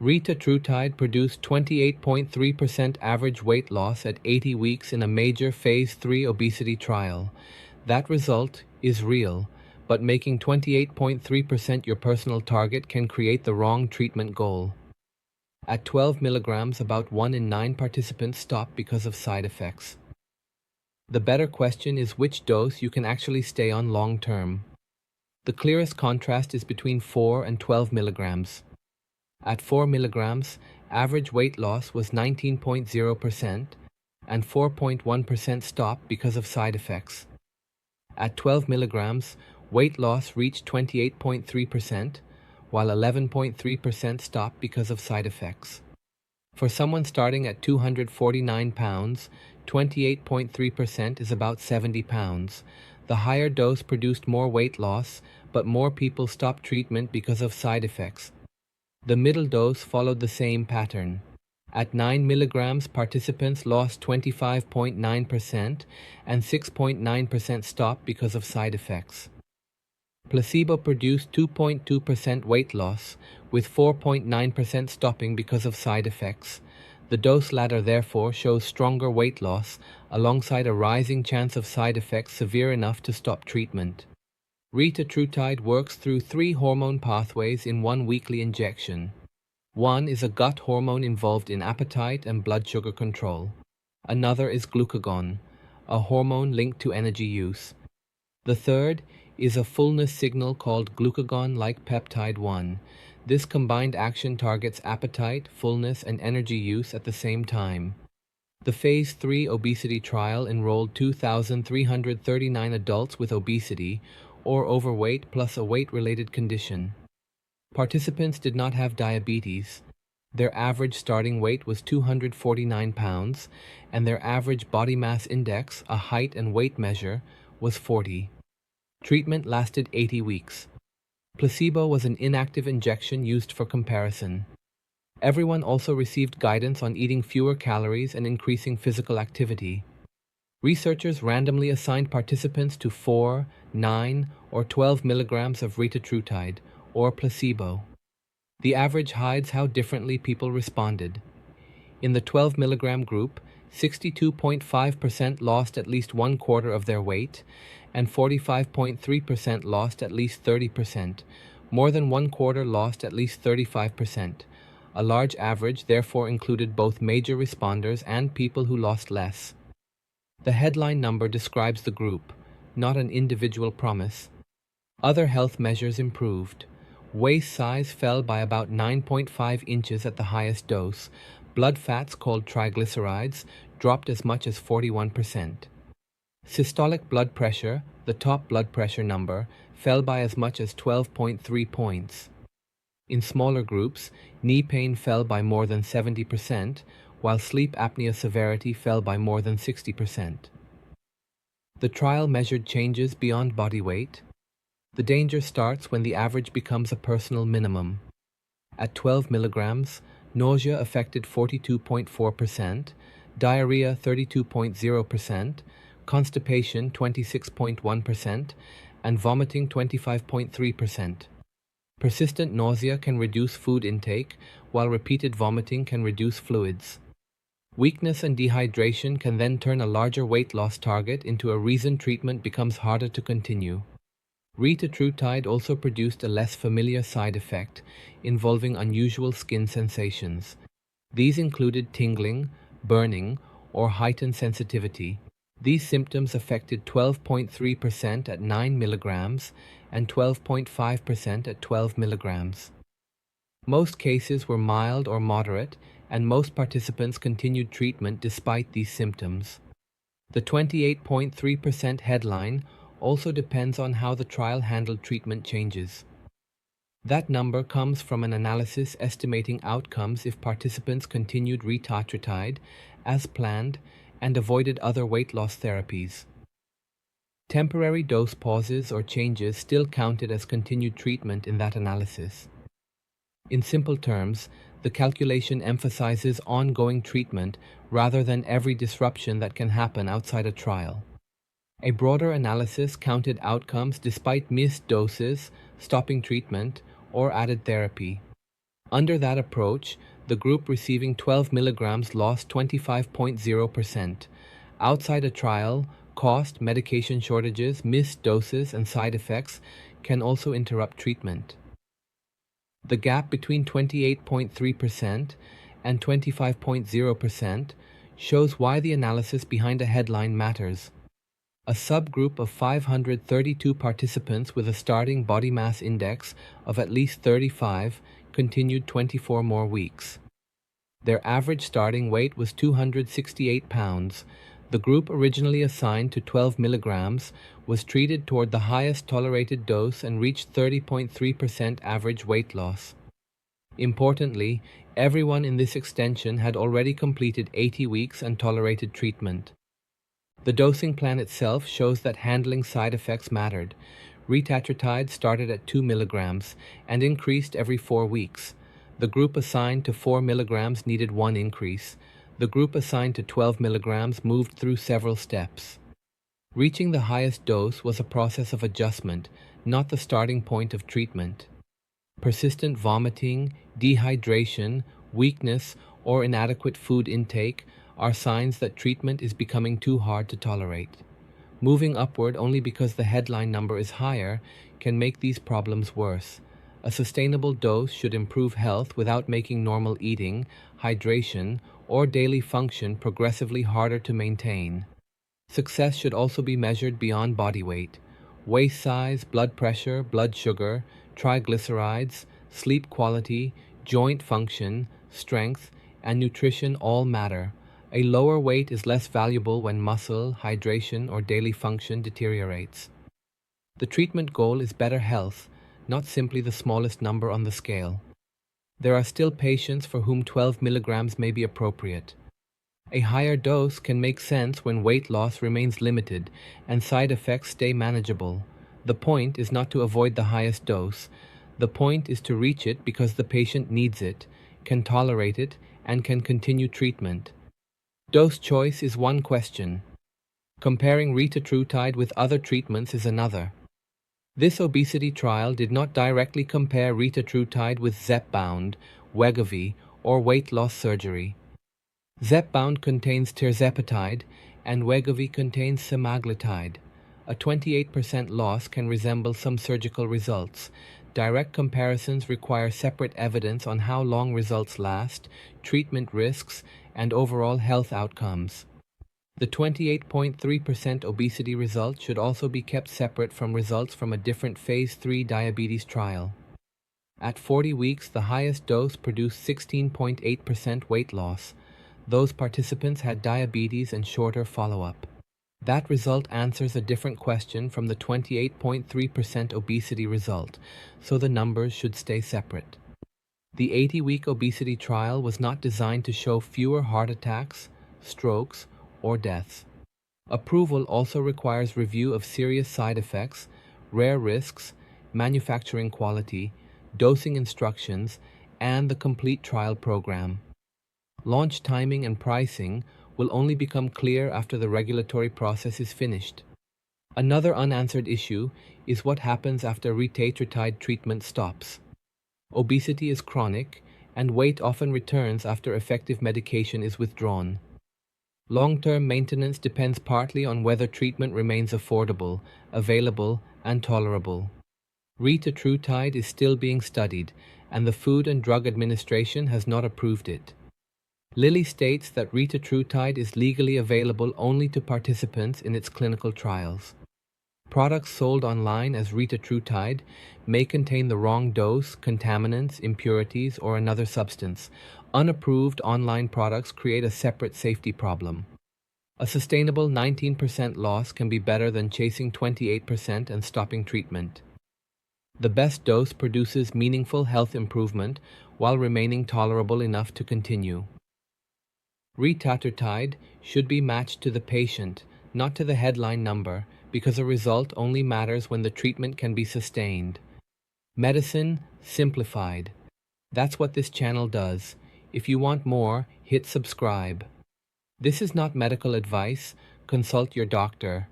Retatrutide produced 28.3% average weight loss at 80 weeks in a major Phase 3 obesity trial. That result is real, but making 28.3% your personal target can create the wrong treatment goal. At 12 milligrams, about 1 in 9 participants stop because of side effects. The better question is which dose you can actually stay on long term. The clearest contrast is between 4 and 12 milligrams. At 4 milligrams, average weight loss was 19.0% and 4.1% stopped because of side effects. At 12 milligrams, weight loss reached 28.3%, while 11.3% stopped because of side effects. For someone starting at 249 pounds, 28.3% is about 70 pounds. The higher dose produced more weight loss, but more people stopped treatment because of side effects. The middle dose followed the same pattern. At 9 milligrams, participants lost 25.9% and 6.9% stopped because of side effects. Placebo produced 2.2% weight loss, with 4.9% stopping because of side effects. The dose ladder therefore shows stronger weight loss, alongside a rising chance of side effects severe enough to stop treatment. Retatrutide works through 3 hormone pathways in one weekly injection. One is a gut hormone involved in appetite and blood sugar control. Another is glucagon, a hormone linked to energy use. The third is a fullness signal called glucagon-like peptide 1. This combined action targets appetite, fullness, and energy use at the same time. The Phase 3 obesity trial enrolled 2,339 adults with obesity or overweight plus a weight-related condition. Participants did not have diabetes. Their average starting weight was 249 pounds, and their average body mass index, a height and weight measure, was 40. Treatment lasted 80 weeks. Placebo was an inactive injection used for comparison. Everyone also received guidance on eating fewer calories and increasing physical activity. Researchers randomly assigned participants to 4, 9, or 12 milligrams of retatrutide, or placebo. The average hides how differently people responded. In the 12 milligram group, 62.5% lost at least 1/4 of their weight, and 45.3% lost at least 30%. More than 1/4 lost at least 35%. A large average therefore included both major responders and people who lost less. The headline number describes the group, not an individual promise. Other health measures improved. Waist size fell by about 9.5 inches at the highest dose. Blood fats, called triglycerides, dropped as much as 41%. Systolic blood pressure, the top blood pressure number, fell by as much as 12.3 points. In smaller groups, knee pain fell by more than 70%, while sleep apnea severity fell by more than 60%. The trial measured changes beyond body weight. The danger starts when the average becomes a personal minimum. At 12 milligrams, nausea affected 42.4%, diarrhea 32.0%, constipation 26.1%, and vomiting 25.3%. Persistent nausea can reduce food intake, while repeated vomiting can reduce fluids. Weakness and dehydration can then turn a larger weight loss target into a reason treatment becomes harder to continue. Retatrutide also produced a less familiar side effect involving unusual skin sensations. These included tingling, burning, or heightened sensitivity. These symptoms affected 12.3% at 9 milligrams and 12.5% at 12 milligrams. Most cases were mild or moderate, and most participants continued treatment despite these symptoms. The 28.3% headline also depends on how the trial handled treatment changes. That number comes from an analysis estimating outcomes if participants continued retatrutide as planned and avoided other weight loss therapies. Temporary dose pauses or changes still counted as continued treatment in that analysis. In simple terms, the calculation emphasizes ongoing treatment rather than every disruption that can happen outside a trial. A broader analysis counted outcomes despite missed doses, stopping treatment, or added therapy. Under that approach, the group receiving 12 milligrams lost 25.0%. Outside a trial, cost, medication shortages, missed doses, and side effects can also interrupt treatment. The gap between 28.3% and 25.0% shows why the analysis behind a headline matters. A subgroup of 532 participants with a starting body mass index of at least 35 continued 24 more weeks. Their average starting weight was 268 pounds. The group originally assigned to 12 milligrams was treated toward the highest tolerated dose and reached 30.3% average weight loss. Importantly, everyone in this extension had already completed 80 weeks and tolerated treatment. The dosing plan itself shows that handling side effects mattered. Retatrutide started at 2 milligrams and increased every 4 weeks. The group assigned to 4 milligrams needed 1 increase. The group assigned to 12 milligrams moved through several steps. Reaching the highest dose was a process of adjustment, not the starting point of treatment. Persistent vomiting, dehydration, weakness, or inadequate food intake are signs that treatment is becoming too hard to tolerate. Moving upward only because the headline number is higher can make these problems worse. A sustainable dose should improve health without making normal eating, hydration, or daily function progressively harder to maintain. Success should also be measured beyond body weight. Waist size, blood pressure, blood sugar, triglycerides, sleep quality, joint function, strength, and nutrition all matter. A lower weight is less valuable when muscle, hydration, or daily function deteriorates. The treatment goal is better health, not simply the smallest number on the scale. There are still patients for whom 12 milligrams may be appropriate. A higher dose can make sense when weight loss remains limited and side effects stay manageable. The point is not to avoid the highest dose. The point is to reach it because the patient needs it, can tolerate it, and can continue treatment. Dose choice is one question. Comparing Retatrutide with other treatments is another. This obesity trial did not directly compare Retatrutide with Zepbound, Wegovy, or weight loss surgery. Zepbound contains tirzepatide and Wegovy contains semaglutide. A 28% loss can resemble some surgical results. Direct comparisons require separate evidence on how long results last, treatment risks, and overall health outcomes. The 28.3% obesity result should also be kept separate from results from a different Phase 3 diabetes trial. At 40 weeks, the highest dose produced 16.8% weight loss. Those participants had diabetes and shorter follow-up. That result answers a different question from the 28.3% obesity result, so the numbers should stay separate. The 80-week obesity trial was not designed to show fewer heart attacks, strokes, or deaths. Approval also requires review of serious side effects, rare risks, manufacturing quality, dosing instructions, and the complete trial program. Launch timing and pricing will only become clear after the regulatory process is finished. Another unanswered issue is what happens after Retatrutide treatment stops. Obesity is chronic, and weight often returns after effective medication is withdrawn. Long-term maintenance depends partly on whether treatment remains affordable, available, and tolerable. Retatrutide is still being studied, and the Food and Drug Administration has not approved it. Lilly states that Retatrutide is legally available only to participants in its clinical trials. Products sold online as Retatrutide may contain the wrong dose, contaminants, impurities, or another substance. Unapproved online products create a separate safety problem. A sustainable 19% loss can be better than chasing 28% and stopping treatment. The best dose produces meaningful health improvement while remaining tolerable enough to continue. Retatrutide should be matched to the patient, not to the headline number, because a result only matters when the treatment can be sustained. Medicine simplified. That's what this channel does. If you want more, hit subscribe. This is not medical advice. Consult your doctor.